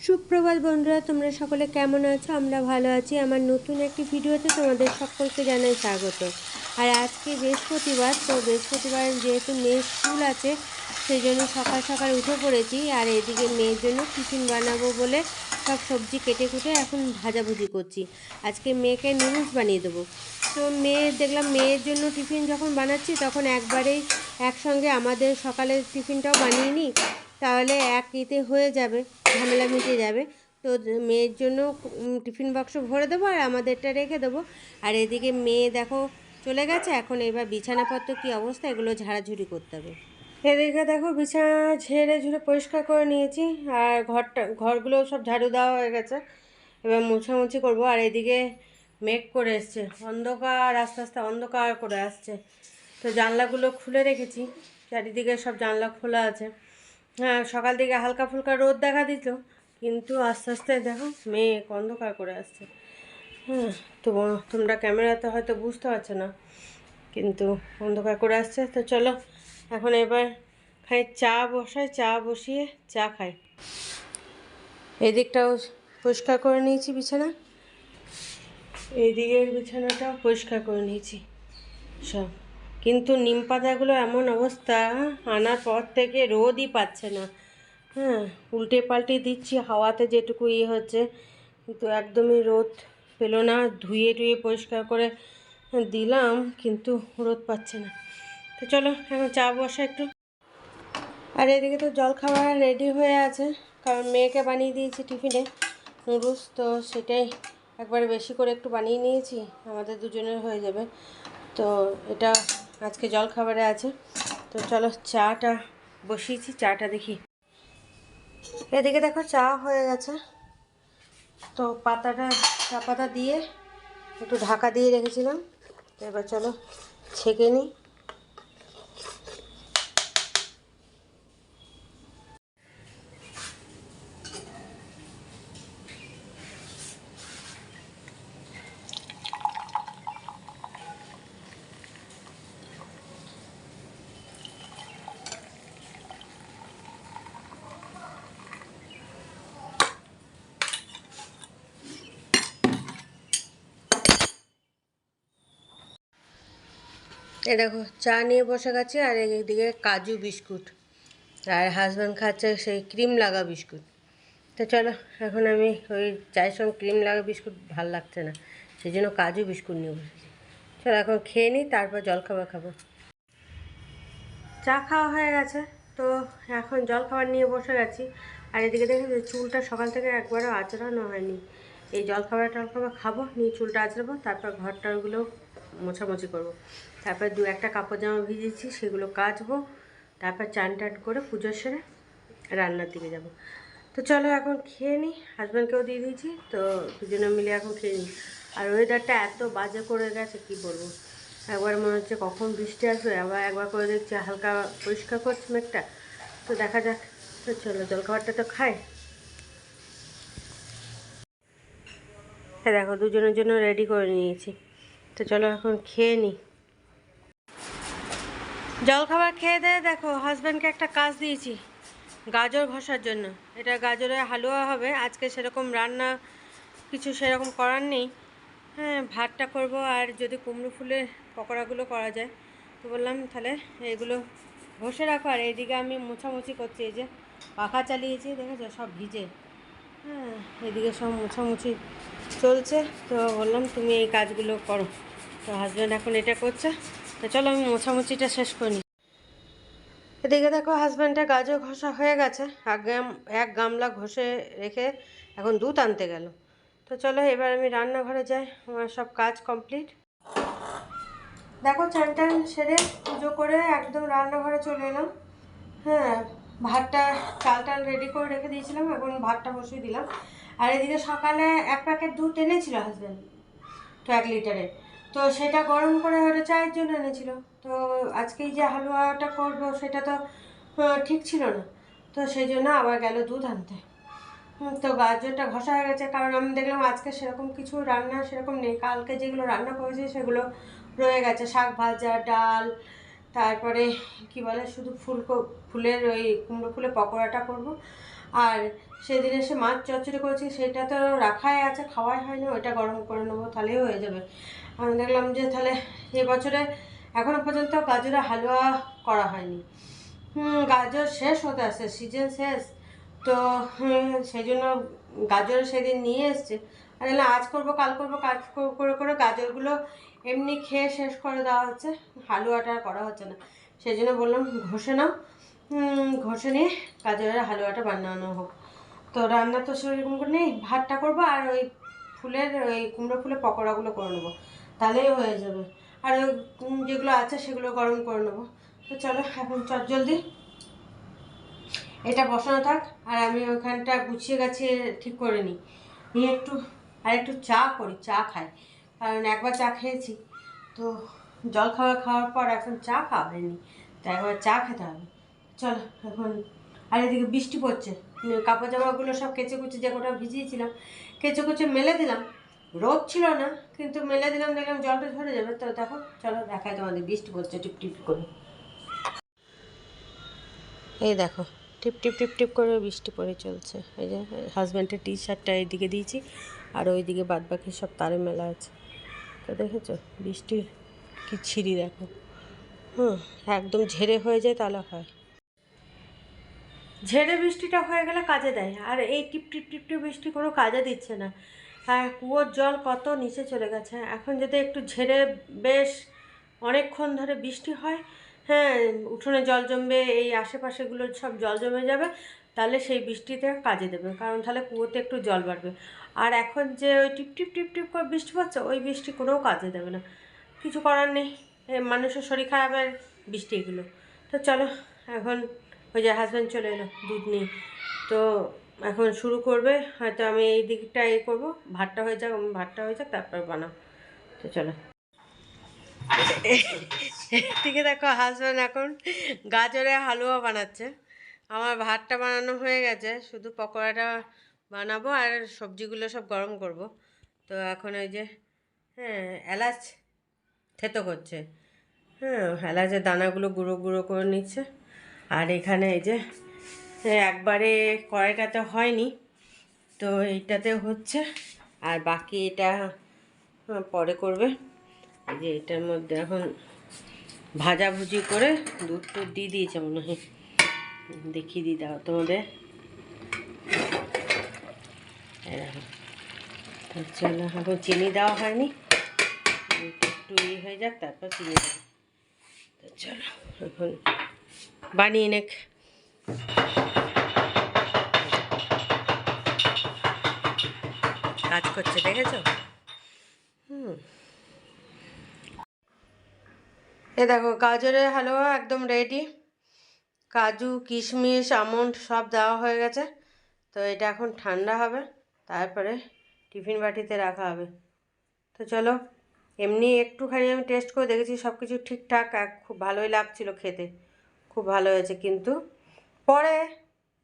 সুপ্রভাত বন্ধুরা, তোমরা সকলে কেমন আছো? আমরা ভালো আছি। আমার নতুন একটি ভিডিওতে তোমাদের সকলকে জানাই স্বাগত। আর আজকে বৃহস্পতিবার, তো বৃহস্পতিবার যেহেতু মেয়ের স্কুল আছে সেই জন্য সকাল সকাল উঠে পড়েছি। আর এদিকে মেয়ের জন্য টিফিন বানাবো বলে সব সবজি কেটে কুটে এখন ভাজাভুজি করছি। আজকে মেয়েকে নুডলস বানিয়ে দেবো। তো দেখলাম মেয়ের জন্য টিফিন যখন বানাচ্ছি তখন একবারেই একসঙ্গে আমাদের সকালের টিফিনটাও বানিয়ে নিই, তাহলে এক ইতে হয়ে যাবে, ঝামেলা মিটে যাবে। তো মেয়ের জন্য টিফিন বাক্স ভরে দেবো আর আমাদেরটা রেখে দেবো। আর এদিকে মেয়ে দেখো চলে গেছে, এখন এবার বিছানাপত্র কী অবস্থা এগুলো ঝাড়াঝুড়ি করতে হবে। এদিকে দেখো বিছানা ঝেড়ে ঝুড়ে পরিষ্কার করে নিয়েছি, আর ঘরগুলো সব ঝাড়ু দেওয়া হয়ে গেছে। এবার মোছামুছি করবো। আর এদিকে মেঘ করে এসছে, অন্ধকার আস্তে আস্তে অন্ধকার করে আসছে। তো জানলাগুলো খুলে রেখেছি, চারিদিকে সব জানলা খোলা আছে। হ্যাঁ, সকাল দিকে হালকা ফুলকা রোদ দেখা দিত, কিন্তু আস্তে আস্তে দেখো মেঘ অন্ধকার করে আসছে। হ্যাঁ, তো তোমরা ক্যামেরাতে হয়তো বুঝতে পারছো না, কিন্তু অন্ধকার করে আসছে। তো চলো এখন এবার চা বসাই, চা বসিয়ে চা খাই। এদিকটাও পরিষ্কার করে নিয়েছি বিছানা, এইদিকের বিছানাটাও পরিষ্কার করে নিয়েছি সব। কিন্তু নিম পাতাগুলো এমন অবস্থা, আনার পর থেকে রোদই পাচ্ছে না। হ্যাঁ, উল্টে পাল্টে দিচ্ছি, হাওয়াতে যেটুকু হচ্ছে, কিন্তু একদমই রোদ পেলো না। ধুয়ে টুয়ে পরিষ্কার করে দিলাম, কিন্তু রোদ পাচ্ছে না। তো চলো এখন চা বসা একটু। আর এদিকে তো জলখাবার রেডি হয়ে আছে, কারণ মেয়েকে বানিয়ে দিয়েছি টিফিনে নুডলস, তো সেটাই একবারে বেশি করে একটু বানিয়ে নিয়েছি, আমাদের দুজনের হয়ে যাবে। তো এটা আজকে জলখাবারে আছে। তো চলো চাটা বসিয়েছি, চাটা দেখি। এদিকে দেখো চা হয়ে গেছে। তো চা পাতা দিয়ে একটু ঢাকা দিয়ে রেখেছিলাম। এবার চলো ছেঁকে নিই। এ দেখো চা নিয়ে বসে গেছে, আর এদিকে কাজু বিস্কুট, আর হাজব্যান্ড খাচ্ছে সেই ক্রিম লাগা বিস্কুট। তো চলো এখন আমি ওই চায়ের সঙ্গে ক্রিম লাগা বিস্কুট ভাল লাগছে না, সেই জন্য কাজু বিস্কুট নিয়ে বসেছি। চলো এখন খেয়ে নিই, তারপর জলখাবার খাবো। চা খাওয়া হয়ে গেছে, তো এখন জলখাবার নিয়ে বসে গেছি। আর এদিকে দেখে চুলটা সকাল থেকে একবারও আঁচড়ানো হয়নি। এই জলখাবার টলখাবার খাবো, নিয়ে চুলটা আঁচড়াবো, তারপর ঘরটারগুলো মোছামুছি করবো, তারপর দু একটা কাপড় জামা ভিজেছি সেগুলো কাচবো, তারপর চান টান করে পুজো সেরে রান্নার দিকে যাব। তো চলো এখন খেয়ে নিই, হাজব্যান্ডকেও দিয়ে দিয়েছি, তো দুজনে মিলে এখন খেয়ে নিই। আর ওয়েদারটা এত বাজে করে গেছে কি বলবো, একবার মনে হচ্ছে কখন বৃষ্টি আসবে, আবার একবার করে দেখছি হালকা পরিষ্কার করছে মেঘটা। তো দেখা যাক। তো চলো জলখাবারটা তো খাই। হ্যাঁ দেখো দুজনের জন্য রেডি করে নিয়েছি। তো চলো এখন খেয়ে নিই। জলখাবার খেয়ে দিয়ে দেখো হাজব্যান্ডকে একটা কাজ দিয়েছি, গাজর ঘষার জন্য। এটা গাজরের হালুয়া হবে আজকে, সেরকম রান্না কিছু সেরকম করার নেই। হ্যাঁ, ভাতটা করব, আর যদি কুমড়ো ফুলের পকোড়াগুলো করা যায় তো বললাম তাহলে এগুলো ঘষে রাখো। আর এইদিকে আমি মোছামুছি করছি, এই যে পাখা চালিয়েছি দেখেছো সব ভিজে। হ্যাঁ, এদিকে সব মোছামুছি চলছে, তো বললাম তুমি এই কাজগুলো করো। তো হাজব্যান্ড এখন এটা করছে, তো চলো আমি মোছামুছিটা শেষ করি। এদিকে দেখো হাজব্যান্ডের গাজর ঘষা হয়ে গেছে, এক গামলা ঘষে রেখে এখন দুধ আনতে গেল। তো চলো এবার আমি রান্নাঘরে যাই, আমার সব কাজ কমপ্লিট। দেখো চান টান সেরে পুজো করে একদম রান্নাঘরে চলে এলাম। হ্যাঁ, চাল টাল রেডি করে রেখে দিয়েছিলাম, এখন ভাতটা বসিয়ে দিলাম। আর এদিকে সকালে এক প্যাকেট দুধ এনেছিল হাজব্যান্ড, তো 1 লিটারের, তো সেটা গরম করে ওটা চায়ের জন্য এনেছিল। তো আজকেই যে হালুয়াটা করবো সেটা তো ঠিক ছিল না, তো সেই জন্য আবার গেল দুধ আনতে। তো গাজরটা ঘষা হয়ে গেছে, কারণ আমি দেখলাম আজকে সেরকম কিছু রান্না সেরকম নেই, কালকে যেগুলো রান্না করেছি সেগুলো রয়ে গেছে, শাক ভাজা, ডাল, তারপরে কি বলে শুধু ফুলের ওই কুমড়ো ফুলের পকোড়াটা করব, আর সেদিন এসে মাছ চচ্চড়ি করেছি, সেটা তো রাখাই আছে, খাওয়াই হয়নি, ওইটা গরম করে নেবো, তাহলেই হয়ে যাবে। আমি দেখলাম যে তাহলে এবছরে এখনও পর্যন্ত গাজরের হালুয়া করা হয়নি। গাজর শেষ হতে আসছে, সিজন শেষ তো, সেই জন্য গাজর সেদিন নিয়ে এসছে। আর আজ করবো কাল করবো কাজ করে করে গাজরগুলো এমনি খেয়ে শেষ করে দেওয়া হচ্ছে, হালুয়াটা করা হচ্ছে না। সেই জন্য বললাম ঘষে নাও, ঘষে নিয়ে গাজরের হালুয়াটা বানানো হোক। তো রান্না তো সেরকম করে নেই, ভাতটা করবো আর ওই ফুলের ওই কুমড়ো ফুলের পকোড়াগুলো করে নেবো, তাহলেই হয়ে যাবে। আর ওই যেগুলো আছে সেগুলো গরম করে নেবো। তো চলো এখন চটজলদি এটা বসানো থাক, আর আমি ওখানটা গুছিয়ে গাছিয়ে ঠিক করে নিই, নিয়ে একটু চা করি, চা খাই, কারণ একবার চা খেয়েছি তো, জল খাওয়ার পর এখন চা খাওয়া হয়নি, তো একবার চা খেতে হবে। চলো এখন, আর এদিকে বৃষ্টি পড়ছে, কাপড় জামাগুলো সব কেচে কুচে যে কোটা ভিজিয়েছিলাম কেচে কুচে মেলে দিলাম, রোদ ছিল না কিন্তু মেলে দিলাম, দেখলাম জলটা ঝরে যাবে। তো দেখো চলো দেখায় তোমাদের, বৃষ্টি পড়ছে টিপ টিপ করে, এই দেখো টিপ টিপ টিপ টিপ করে বৃষ্টি পড়ে চলছে। এই যে হাজব্যান্ডের টি শার্টটা এইদিকে দিয়েছি, আর ওইদিকে বাদবাকি সব তারে মেলা আছে। তো দেখেছো বৃষ্টির কি ছিরি দেখো, একদম ঝেড়ে হয়ে যায় তাহলে হয়, ঝেড়ে বৃষ্টিটা হয়ে গেলে কাজে দেয়, আর এই টিপ টিপ টিপ টিপ বৃষ্টি কোনো কাজে দিচ্ছে না। আর কুয়োর জল কত নিচে চলে গেছে, এখন যদি একটু ঝেড়ে বেশ অনেকক্ষণ ধরে বৃষ্টি হয়, হ্যাঁ উঠোনে জল জমবে, এই আশেপাশেগুলো সব জল জমে যাবে, তাহলে সেই বৃষ্টিতে কাজে দেবে, কারণ তাহলে কুয়োতে একটু জল বাড়বে। আর এখন যে ওই টিপ টিপ টিপ টিপ করে বৃষ্টি পড়ছে, ওই বৃষ্টি কোনো কাজে দেবে না, কিছু করার নেই, মানুষের শরীর খারাপের বৃষ্টি এগুলো। তো চলো এখন, ওই যে হাজব্যান্ড চলে এলো দুধ নিয়ে, তো এখন শুরু করবে, হয়তো আমি এই দিকটা করবো, ভাতটা হয়ে যাক তারপর বানাও। তো চলো, এদিকে দেখো হাজব্যান্ড এখন গাজরের হালুয়া বানাচ্ছে, আমার ভাতটা বানানো হয়ে গেছে, শুধু পকোড়াটা বানাবো আর সবজিগুলো সব গরম করব। তো এখন ওই যে এলাচ থেতো করছে, এলাচের দানাগুলো গুঁড়ো গুঁড়ো করে নিচ্ছে। আর এখানে এই যে একবারে কড়াইটাতে হয়নি, তো এইটাতে হচ্ছে, আর বাকি এটা পরে করবে। এই যে এটার মধ্যে এখন ভাজাভুজি করে দুধ টুধ দিয়ে দিয়েছে মনে হয়, দেখিয়ে দিই দাও তোমাদের, এরকম। তো চলো এখন চিনি দেওয়া হয়নি, একটু হয়ে যাক তারপর চিনি দেবো। তো চলো এখন বানিয়ে নেক। কাজ করছে দেখেছো, এ দেখো গাজরের হালুয়া একদম রেডি, কাজু কিশমিশ আমন্ড সব দেওয়া হয়ে গেছে। তো এটা এখন ঠান্ডা হবে, তারপরে টিফিন বাটিতে রাখা হবে। তো চলো, এমনি একটুখানি আমি টেস্ট করে দেখেছি, সব কিছু ঠিকঠাক, খুব ভালোই লাগছিল খেতে, খুব ভালো হয়েছে, কিন্তু পরে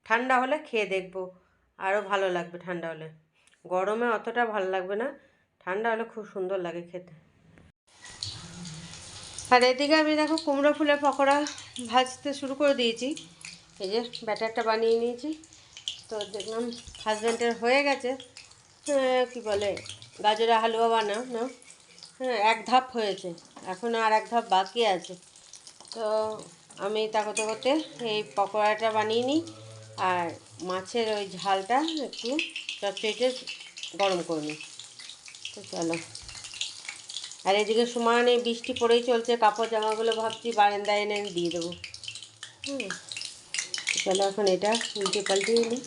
ঠান্ডা হলে খেয়ে দেখবো, আরও ভালো লাগবে ঠান্ডা হলে, গরমে অতটা ভালো লাগবে না, ঠান্ডা হলে খুব সুন্দর লাগে খেতে। আর এদিকে আমি দেখো কুমড়ো ফুলের পকোড়া ভাজতে শুরু করে দিয়েছি, এই যে ব্যাটারটা বানিয়ে নিয়েছি। তো দেখলাম হাজব্যান্ডের হয়ে গেছে, কি বলে গাজরের হালুয়া বানানো, এক ধাপ হয়েছে, এখনও আর এক ধাপ বাকি আছে। তো আমি তা করতে করতে এই পকোড়াটা বানিয়ে নিই, আর মাছের ওই ঝালটা একটু চটচড়িতে গরম করে নিই। তো চলো, আর এদিকে সমানে বৃষ্টি পড়েই চলছে, কাপড় জামাগুলো ভাবছি বারান্দায় এনে দিয়ে দেবো। চলো এখন এটা উল্টে পাল্টিয়ে নিই।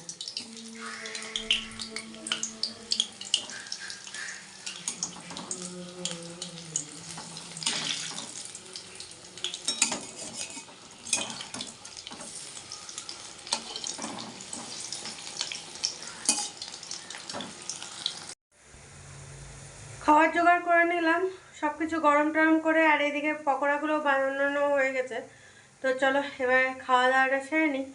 খাওয়ার জোগাড় করে নিলাম, সব কিছু গরম টরম করে, আর এদিকে পকোড়াগুলো বানানো হয়ে গেছে। তো চলো এবার খাওয়া দাওয়াটা সেরে নিই,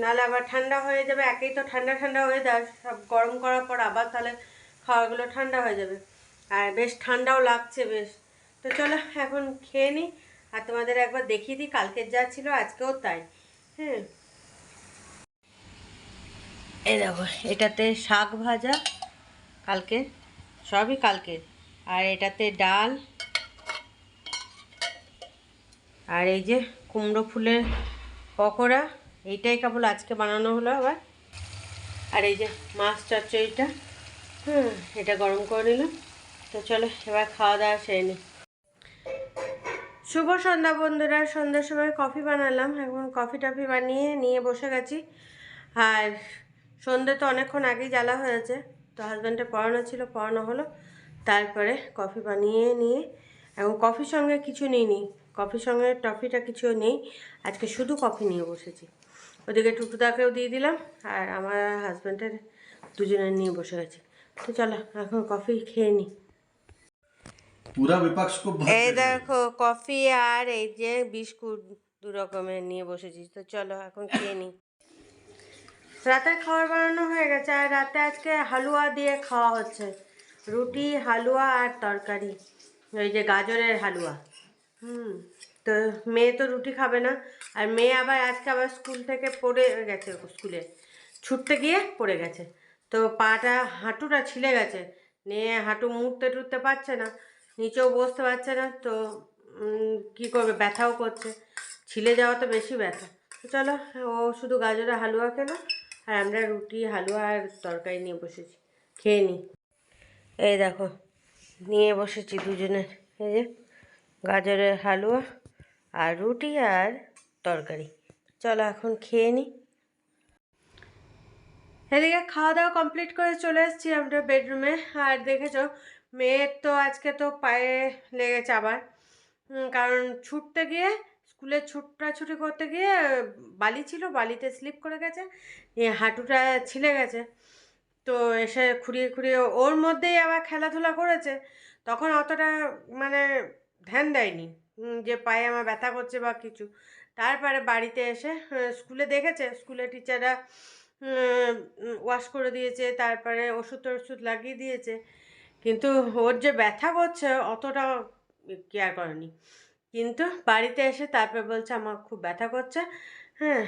নাহলে আবার ঠান্ডা হয়ে যাবে, একেই তো ঠান্ডা ঠান্ডা ওয়েদার, সব গরম করার পর আবার তাহলে খাওয়াগুলো ঠান্ডা হয়ে যাবে, আর বেশ ঠান্ডাও লাগছে বেশ। তো চলো এখন খেয়ে নিই, আর তোমাদের একবার দেখিয়ে দিই কালকের যা ছিল আজকেও তাই। এই দেখো, এটাতে শাক ভাজা কালকে, সবই কালকের। আর এটাতে ডাল, আর এই যে কুমড়ো ফুলের পকোড়া, এইটাই কেবল আজকে বানানো হলো আবার। আর এই যে মাছ চচ্চড়িটা, এটা গরম করে নিলাম। তো চলো এবার খাওয়া দাওয়া সেরে নিই। শুভ সন্ধ্যা বন্ধুরা, সন্ধ্যার সময় কফি বানালাম, এখন কফি টফি বানিয়ে নিয়ে বসে গেছি। আর সন্ধ্যে তো অনেকক্ষণ আগেই জ্বালা হয়েছে, তো হাজব্যান্ডের পড়ানো ছিল, পড়ানো হলো, তারপরে কফি বানিয়ে নিয়ে এখন কফির সঙ্গে কিছু নিইনি, কফির সঙ্গে টফিটা কিছু নেই, আজকে শুধু কফি নিয়ে বসেছি। ওদিকে টুটুদাকেও দিয়ে দিলাম, আর আমার হাজব্যান্ডের দুজনের নিয়ে বসে গেছি। তো চলো এখন কফি খেয়ে নিই। पूरा विपक्ष को এই দেখো কফি আর এই যে বিস্কুট দু রকমের নিয়ে বসেছি। তো চলো এখন খেয়ে নিই। রাতের খাবার বানানো হয়ে গেছে, আর রাতে আজকে হালুয়া দিয়ে খাওয়া হচ্ছে, রুটি হালুয়া আর তরকারি, ওই যে গাজরের হালুয়া। তো মেয়ে তো রুটি খাবে না, আর মেয়ে আবার আজকে আবার স্কুল থেকে পড়ে গেছে, স্কুলে ছুটতে গিয়ে পড়ে গেছে, তো পাটা হাঁটুটা ছিলে গেছে, নিয়ে হাঁটু মুড়তে টুড়তে পারছে না, নিচেও বসতে পারছে না, তো কী করবে, ব্যথাও করছে, ছিলে যাওয়া তো বেশি ব্যথা। তো চলো, ও শুধু গাজরের হালুয়া খেলো, আর আমরা রুটি হালুয়া আর তরকারি নিয়ে বসেছি, খেয়ে নিই। এই দেখো নিয়ে বসেছি দুজনের, এই যে গাজরের হালুয়া আর রুটি আর তরকারি। চলো এখন খেয়ে নিই। এদিকে খাওয়া দাওয়া কমপ্লিট করে চলে এসেছি আমরা বেডরুমে। আর দেখেছো মেয়ের তো আজকে তো পায়ে লেগেছে আবার, কারণ ছুটতে গিয়ে, স্কুলে ছুটাছুটি করতে গিয়ে বালি ছিল, বালিতে স্লিপ করে গেছে, হাঁটুটা ছিলে গেছে। তো এসে খুঁড়িয়ে খুঁড়িয়ে ওর মধ্যেই আবার খেলাধুলা করেছে, তখন অতটা মানে ধ্যান দেয়নি যে পায়ে আমার ব্যথা করছে বা কিছু। তারপরে বাড়িতে এসে স্কুলে দেখেছে, স্কুলে টিচাররা ওয়াশ করে দিয়েছে, তারপরে ওষুধ টষুধ লাগিয়ে দিয়েছে, কিন্তু ওর যে ব্যথা করছে অতটা কেয়ার করেনি। কিন্তু বাড়িতে এসে তারপর বলছে আমার খুব ব্যথা করছে, হ্যাঁ,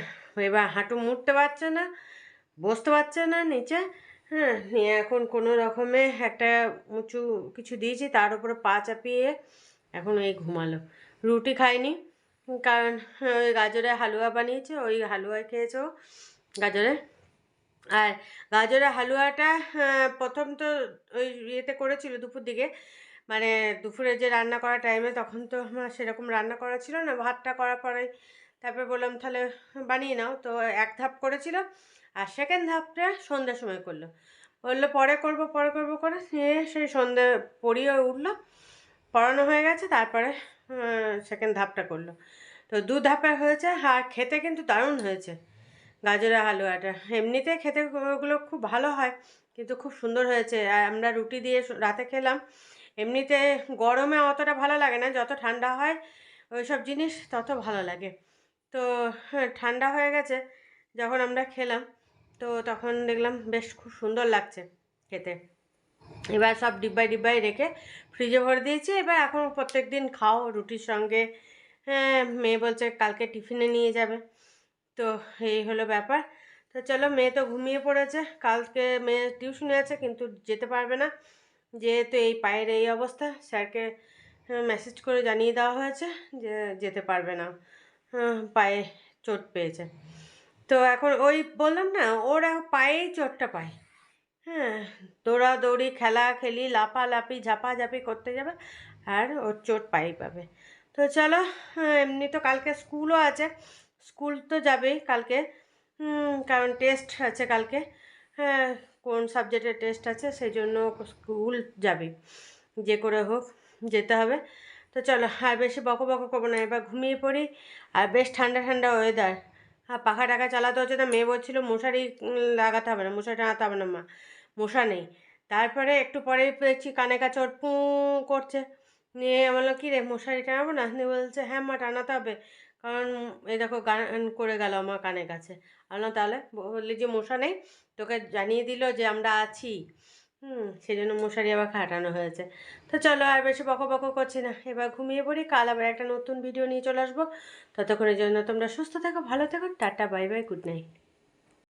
এবার হাঁটু মুড়তে পারছে না, বসতে পারছে না নিচে, হ্যাঁ, নিয়ে এখন কোনো রকমে একটা উঁচু কিছু দিয়েছি, তার উপরে পা চাপিয়ে এখন এই ঘুমালো। রুটি খায়নি, কারণ ওই গাজরের হালুয়া বানিয়েছে, ওই হালুয়া খেয়েছে ও গাজরের। আর গাজরের হালুয়াটা প্রথম তো ওই ইয়েতে করেছিল দুপুর দিকে, মানে দুপুরে যে রান্না করার টাইমে, তখন তো আমার সেরকম রান্না করা ছিল না, ভাতটা করার পরেই তারপরে বললাম তাহলে বানিয়ে নাও, তো এক ধাপ করেছিল, আর সেকেন্ড ধাপটা সন্ধ্যার সময় করলো, বললো পরে করবো পরে করবো করে, সেই সন্ধ্যে পড়িয়ে উঠলো, পড়ানো হয়ে গেছে, তারপরে সেকেন্ড ধাপটা করলো। তো দু ধাপে হয়েছে, আর খেতে কিন্তু দারুণ হয়েছে গাজরের হালুয়াটা। এমনিতে খেতে ওগুলো খুব ভালো হয়, কিন্তু খুব সুন্দর হয়েছে। আর আমরা রুটি দিয়ে রাতে খেলাম, এমনিতে গরমে অতটা ভালো লাগে না, যত ঠান্ডা হয় ওই সব জিনিস তত ভালো লাগে। তো ঠান্ডা হয়ে গেছে যখন আমরা খেলাম, তো তখন দেখলাম বেশ খুব সুন্দর লাগছে খেতে। এবার সব ডিব্বায় ডিব্বায় রেখে ফ্রিজে ভরে দিয়েছি, এবার এখন প্রত্যেক দিন খাও রুটির সঙ্গে। হ্যাঁ, মেয়ে বলছে কালকে টিফিনে নিয়ে যাবে, তো এই হলো ব্যাপার। তো চলো, মেয়ে তো ঘুমিয়ে পড়েছে, কালকে মেয়ে টিউশনে আছে কিন্তু যেতে পারবে না, যেহেতু এই পায়ের এই অবস্থা, স্যারকে মেসেজ করে জানিয়ে দেওয়া হয়েছে যে যেতে পারবে না, পায়ে চোট পেয়েছে। তো এখন ওই বললাম না, ওর পায়েই চোটটা পায়, হ্যাঁ, দৌড়াদৌড়ি খেলাখেলি লাফালাফি ঝাপাঝাপি করতে যাবে, আর ওর চোট পায়েই পাবে। তো চলো, এমনি তো কালকে স্কুলও আছে, স্কুল তো যাবেই কালকে, কারণ টেস্ট আছে কালকে, হ্যাঁ, কোন সাবজেক্টের টেস্ট আছে সেই জন্য স্কুল যাবে, যে করে হোক যেতে হবে। তো চলো আর বেশি বকো বকো করবো না, এবার ঘুমিয়ে পড়ি। আর বেশ ঠান্ডা ঠান্ডা ওয়েদার, হ্যাঁ, পাখা টাখা চালাতে হচ্ছে না, মেয়ে বলছিল মশারি লাগাতে হবে না, মশারি টাঙাতে হবে না মা, মশা নেই। তারপরে একটু পরেই পেয়েছি কানে কাছে ওর পুঁ করছে, নিয়ে বললো কী রে মশারি টানাবো না, নিয়ে বলছে হ্যাঁ মা টানাতে হবে, কারণ এই দেখো গান করে গেল আমার কানের কাছে। বললাম তাহলে, বললি যে মশা নেই, তোকে জানিয়ে দিল যে আমরা আছি, সেই জন্য মশারি আবার খাটানো হয়েছে। তো চলো আর বেশি বকো বকো করছি না, এবার ঘুমিয়ে পড়ি, কাল আবার একটা নতুন ভিডিও নিয়ে চলে আসবো। ততক্ষণের জন্য তোমরা সুস্থ থেকো, ভালো থেকো, tata bye bye, good night.